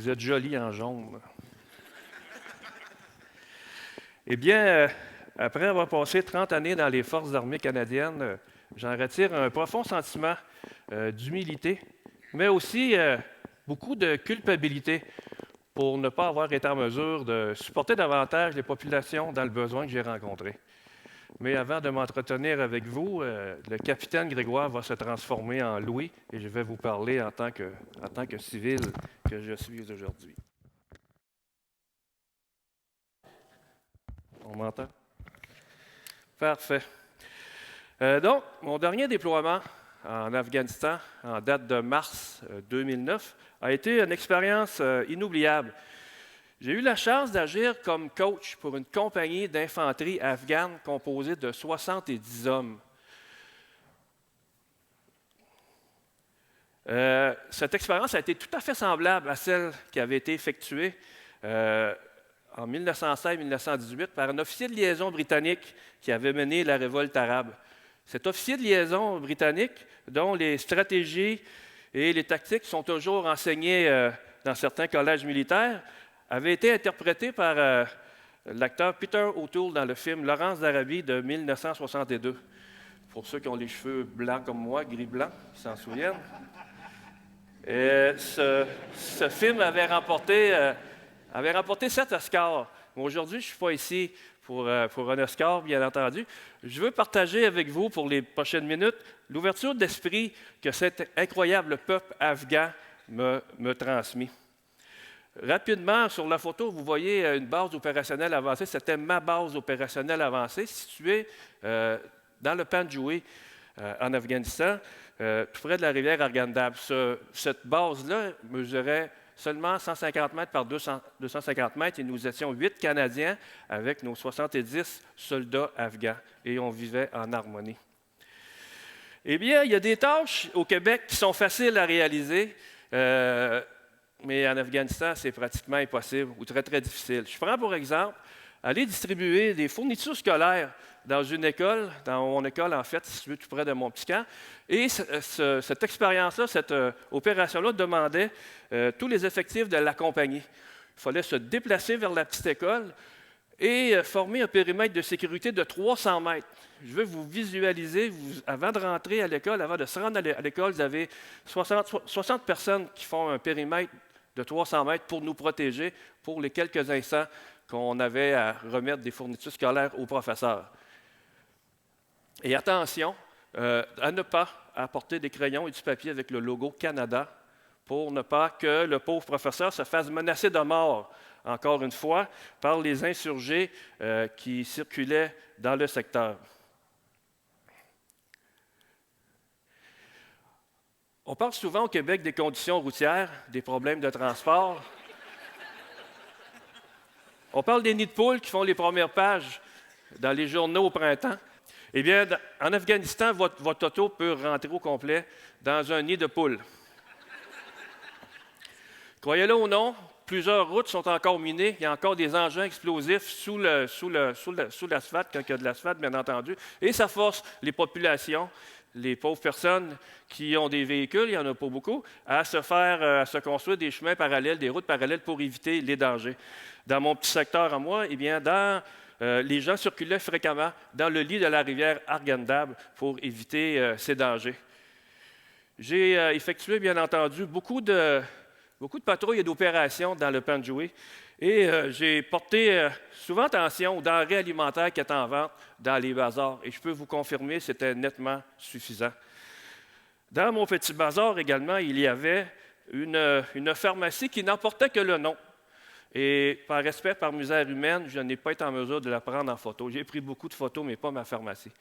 Vous êtes joli en jaune. Eh bien, après avoir passé 30 années dans les Forces armées canadiennes, j'en retire un profond sentiment d'humilité, mais aussi beaucoup de culpabilité pour ne pas avoir été en mesure de supporter davantage les populations dans le besoin que j'ai rencontré. Mais avant de m'entretenir avec vous, le capitaine Grégoire va se transformer en Louis et je vais vous parler en tant que civil que je suis aujourd'hui. On m'entend? Parfait. Donc, mon dernier déploiement en Afghanistan, en date de mars 2009, a été une expérience inoubliable. J'ai eu la chance d'agir comme coach pour une compagnie d'infanterie afghane composée de 70 hommes. Cette expérience a été tout à fait semblable à celle qui avait été effectuée en 1916-1918 par un officier de liaison britannique qui avait mené la révolte arabe. Cet officier de liaison britannique, dont les stratégies et les tactiques sont toujours enseignées dans certains collèges militaires, avait été interprété par l'acteur Peter O'Toole dans le film Laurence d'Arabie de 1962. Pour ceux qui ont les cheveux blancs comme moi, gris-blanc, qui s'en souviennent. Ce film avait remporté 7 Oscars. Aujourd'hui, je ne suis pas ici pour un Oscar, bien entendu. Je veux partager avec vous, pour les prochaines minutes, l'ouverture d'esprit que cet incroyable peuple afghan me transmet. Rapidement, sur la photo, vous voyez une base opérationnelle avancée. C'était ma base opérationnelle avancée, située dans le Panjshir, en Afghanistan, tout près de la rivière Arghandab. Cette base-là mesurait seulement 150 mètres par 250 mètres et nous étions 8 Canadiens avec nos 70 soldats afghans et on vivait en harmonie. Eh bien, il y a des tâches au Québec qui sont faciles à réaliser, mais en Afghanistan, c'est pratiquement impossible ou très, très difficile. Je prends pour exemple aller distribuer des fournitures scolaires dans une école, dans mon école en fait, située tout près de mon petit camp. Et cette expérience-là, cette opération-là demandait tous les effectifs de la compagnie. Il fallait se déplacer vers la petite école et former un périmètre de sécurité de 300 mètres. Je veux vous visualiser, avant de rentrer à l'école, avant de se rendre à l'école, vous avez 60 personnes qui font un périmètre de 300 mètres pour nous protéger pour les quelques instants qu'on avait à remettre des fournitures scolaires aux professeurs. Et attention à ne pas apporter des crayons et du papier avec le logo Canada pour ne pas que le pauvre professeur se fasse menacer de mort, encore une fois, par les insurgés qui circulaient dans le secteur. On parle souvent au Québec des conditions routières, des problèmes de transport. On parle des nids de poules qui font les premières pages dans les journaux au printemps. Eh bien, en Afghanistan, votre auto peut rentrer au complet dans un nid de poules. Croyez-le ou non, plusieurs routes sont encore minées. Il y a encore des engins explosifs sous l'asphalte, quand il y a de l'asphalte, bien entendu. Et ça force les populations, les pauvres personnes qui ont des véhicules, il n'y en a pas beaucoup, à se construire des chemins parallèles, des routes parallèles pour éviter les dangers. Dans mon petit secteur à moi, eh bien, les gens circulaient fréquemment dans le lit de la rivière Arghandab pour éviter ces dangers. J'ai effectué, bien entendu, beaucoup de patrouilles et d'opérations dans le Panjshir et j'ai porté souvent attention aux denrées alimentaires qui étaient en vente dans les bazars. Et je peux vous confirmer, c'était nettement suffisant. Dans mon petit bazar également, il y avait une pharmacie qui n'emportait que le nom. Et par respect, par misère humaine, je n'ai pas été en mesure de la prendre en photo. J'ai pris beaucoup de photos, mais pas ma pharmacie.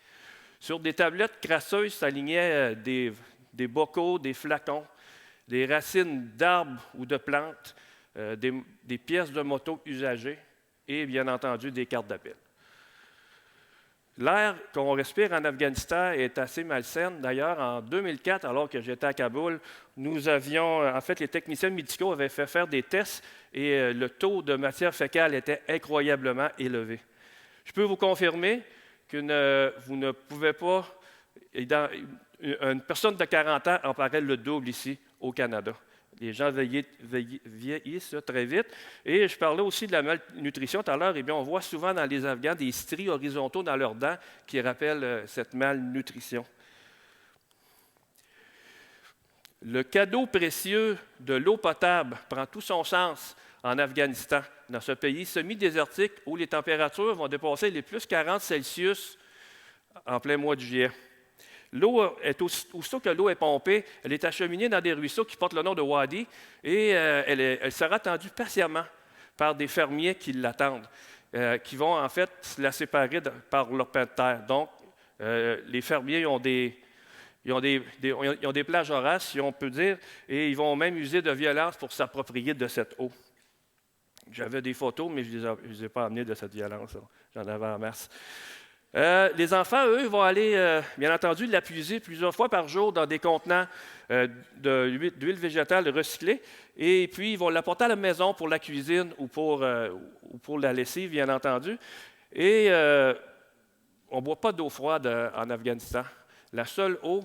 Sur des tablettes crasseuses s'alignaient des bocaux, des flacons, des racines d'arbres ou de plantes, des pièces de moto usagées et, bien entendu, des cartes d'appel. L'air qu'on respire en Afghanistan est assez malsaine. D'ailleurs, en 2004, alors que j'étais à Kaboul, les techniciens médicaux avaient fait faire des tests et le taux de matière fécale était incroyablement élevé. Je peux vous confirmer que vous ne pouvez pas, une personne de 40 ans en paraît le double ici au Canada. Les gens vieillissent très vite. Et je parlais aussi de la malnutrition tout à l'heure. Eh bien, on voit souvent dans les Afghans des stries horizontaux dans leurs dents qui rappellent cette malnutrition. Le cadeau précieux de l'eau potable prend tout son sens en Afghanistan, dans ce pays semi-désertique où les températures vont dépasser les plus 40 Celsius en plein mois de juillet. L'eau aussitôt que l'eau est pompée, elle est acheminée dans des ruisseaux qui portent le nom de wadi et elle sera tendue patiemment par des fermiers qui l'attendent, qui vont en fait la séparer par leur pain de terre. Donc, les fermiers ont des plages horaires, si on peut dire, et ils vont même user de violence pour s'approprier de cette eau. J'avais des photos, mais je ne les ai pas amenées de cette violence. J'en avais en masse. Les enfants, eux, vont aller, bien entendu, la puiser plusieurs fois par jour dans des contenants d'huile végétale recyclée. Et puis, ils vont l'apporter à la maison pour la cuisine ou pour la lessive, bien entendu. Et on ne boit pas d'eau froide en Afghanistan. La seule eau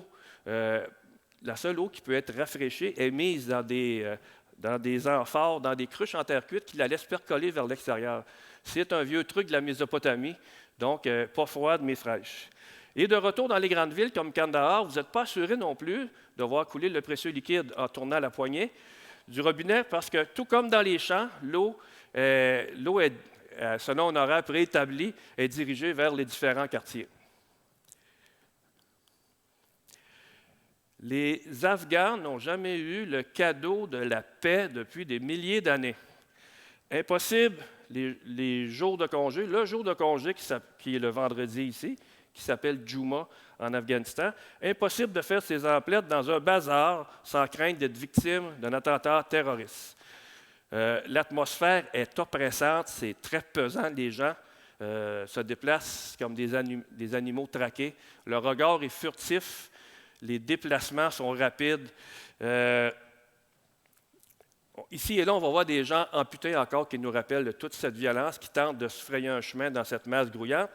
qui peut être rafraîchie est mise dans des amphores, dans des cruches en terre cuite qui la laissent percoler vers l'extérieur. C'est un vieux truc de la Mésopotamie. Donc, pas froide, mais fraîche. Et de retour dans les grandes villes comme Kandahar, vous n'êtes pas assuré non plus de voir couler le précieux liquide en tournant la poignée du robinet parce que, tout comme dans les champs, l'eau est, selon un horaire préétabli, est dirigée vers les différents quartiers. Les Afghans n'ont jamais eu le cadeau de la paix depuis des milliers d'années. Impossible. Les jours de congé, le jour de congé qui est le vendredi ici, qui s'appelle Juma en Afghanistan, impossible de faire ses emplettes dans un bazar sans crainte d'être victime d'un attentat terroriste. L'atmosphère est oppressante, c'est très pesant, les gens se déplacent comme des animaux traqués, le regard est furtif, les déplacements sont rapides. Ici et là, on va voir des gens amputés encore qui nous rappellent de toute cette violence, qui tentent de se frayer un chemin dans cette masse grouillante.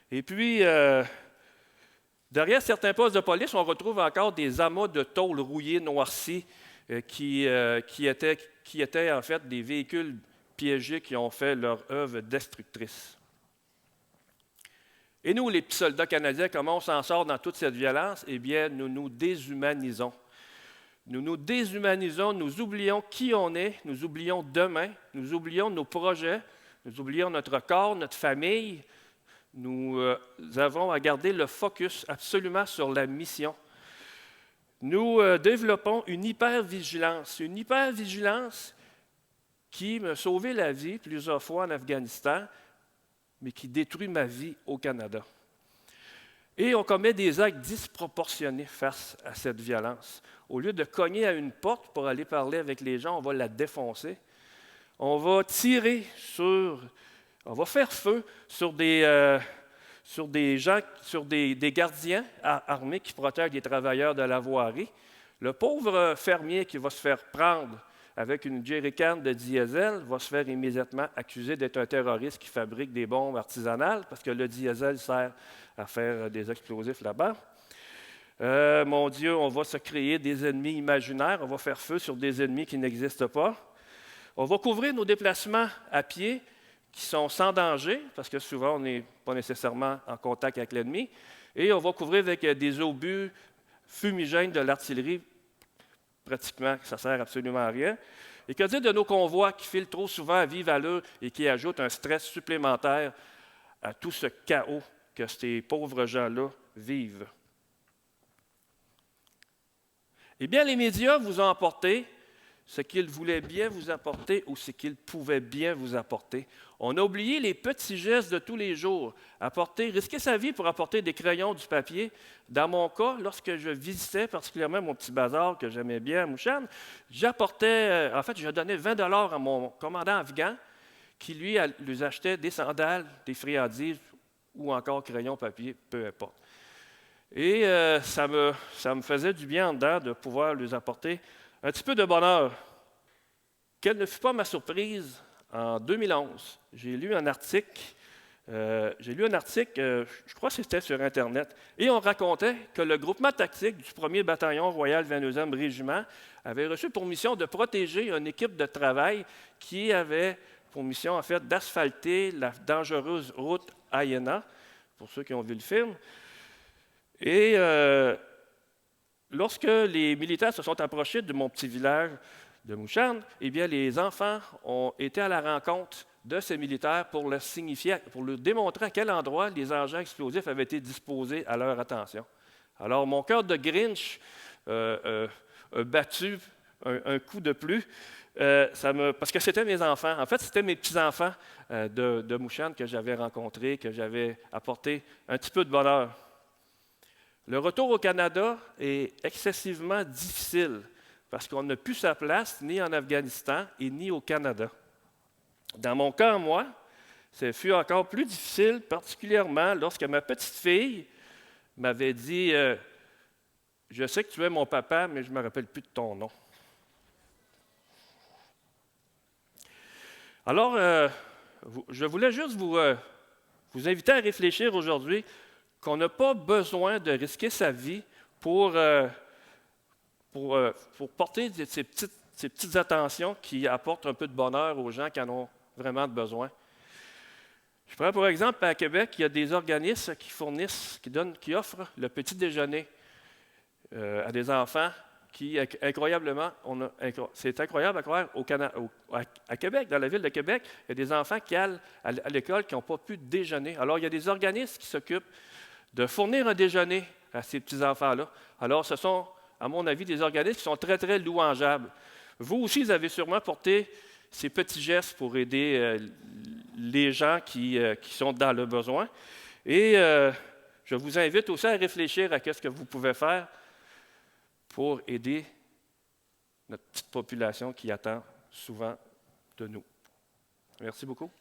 Et puis, derrière certains postes de police, on retrouve encore des amas de tôle rouillés, noircis, qui étaient en fait des véhicules piégés qui ont fait leur œuvre destructrice. Et nous, les petits soldats canadiens, comment on s'en sort dans toute cette violence? Eh bien, nous nous déshumanisons. Nous nous déshumanisons, nous oublions qui on est, nous oublions demain, nous oublions nos projets, nous oublions notre corps, notre famille. Nous avons à garder le focus absolument sur la mission. Nous développons une hypervigilance qui m'a sauvé la vie plusieurs fois en Afghanistan, mais qui détruit ma vie au Canada. Et on commet des actes disproportionnés face à cette violence. Au lieu de cogner à une porte pour aller parler avec les gens, on va la défoncer. On va on va faire feu sur des gardiens armés qui protègent les travailleurs de la voirie. Le pauvre fermier qui va se faire prendre avec une jerrycan de diesel va se faire immédiatement accuser d'être un terroriste qui fabrique des bombes artisanales parce que le diesel sert à faire des explosifs là-bas. Mon Dieu, on va se créer des ennemis imaginaires, on va faire feu sur des ennemis qui n'existent pas. On va couvrir nos déplacements à pied qui sont sans danger, parce que souvent on n'est pas nécessairement en contact avec l'ennemi, et on va couvrir avec des obus fumigènes de l'artillerie, pratiquement, ça ne sert absolument à rien. Et que dire de nos convois qui filent trop souvent à vive allure et qui ajoutent un stress supplémentaire à tout ce chaos que ces pauvres gens-là vivent? Eh bien, les médias vous ont apporté ce qu'ils voulaient bien vous apporter ou ce qu'ils pouvaient bien vous apporter. On a oublié les petits gestes de tous les jours. Risquer sa vie pour apporter des crayons, du papier. Dans mon cas, lorsque je visitais particulièrement mon petit bazar que j'aimais bien à Mouchan, je donnais 20 $ à mon commandant afghan qui, lui, lui achetait des sandales, des friandises ou encore crayons, papier, peu importe. Et ça me faisait du bien en dedans de pouvoir lui apporter un petit peu de bonheur. Quelle ne fut pas ma surprise, en 2011, j'ai lu un article J'ai lu un article, je crois que c'était sur Internet, et on racontait que le groupement tactique du 1er bataillon royal 22e régiment avait reçu pour mission de protéger une équipe de travail qui avait pour mission, en fait, d'asphalter la dangereuse route Iéna, pour ceux qui ont vu le film. Et lorsque les militaires se sont approchés de mon petit village de Moucharn, eh bien, les enfants ont été à la rencontre de ces militaires pour leur signifier, pour leur démontrer à quel endroit les engins explosifs avaient été disposés à leur attention. Alors, mon cœur de Grinch a battu un coup de plus, parce que c'était mes enfants. En fait, c'était mes petits-enfants de Moucharn que j'avais rencontrés, que j'avais apporté un petit peu de bonheur. Le retour au Canada est excessivement difficile parce qu'on n'a plus sa place ni en Afghanistan et ni au Canada. Dans mon cas, moi, ça fut encore plus difficile, particulièrement lorsque ma petite fille m'avait dit je sais que tu es mon papa, mais je ne me rappelle plus de ton nom. Alors, je voulais juste vous inviter à réfléchir aujourd'hui qu'on n'a pas besoin de risquer sa vie pour porter ces petites attentions qui apportent un peu de bonheur aux gens qui en ont vraiment besoin. Je prends par exemple à Québec, il y a des organismes qui offrent le petit déjeuner à des enfants qui, incroyablement, c'est incroyable à croire, à Québec, dans la ville de Québec, il y a des enfants qui allent à l'école qui n'ont pas pu déjeuner. Alors, il y a des organismes qui s'occupent de fournir un déjeuner à ces petits-enfants-là. Alors, ce sont, à mon avis, des organismes qui sont très, très louangeables. Vous aussi, vous avez sûrement porté ces petits gestes pour aider les gens qui sont dans le besoin. Et je vous invite aussi à réfléchir à ce que vous pouvez faire pour aider notre petite population qui attend souvent de nous. Merci beaucoup.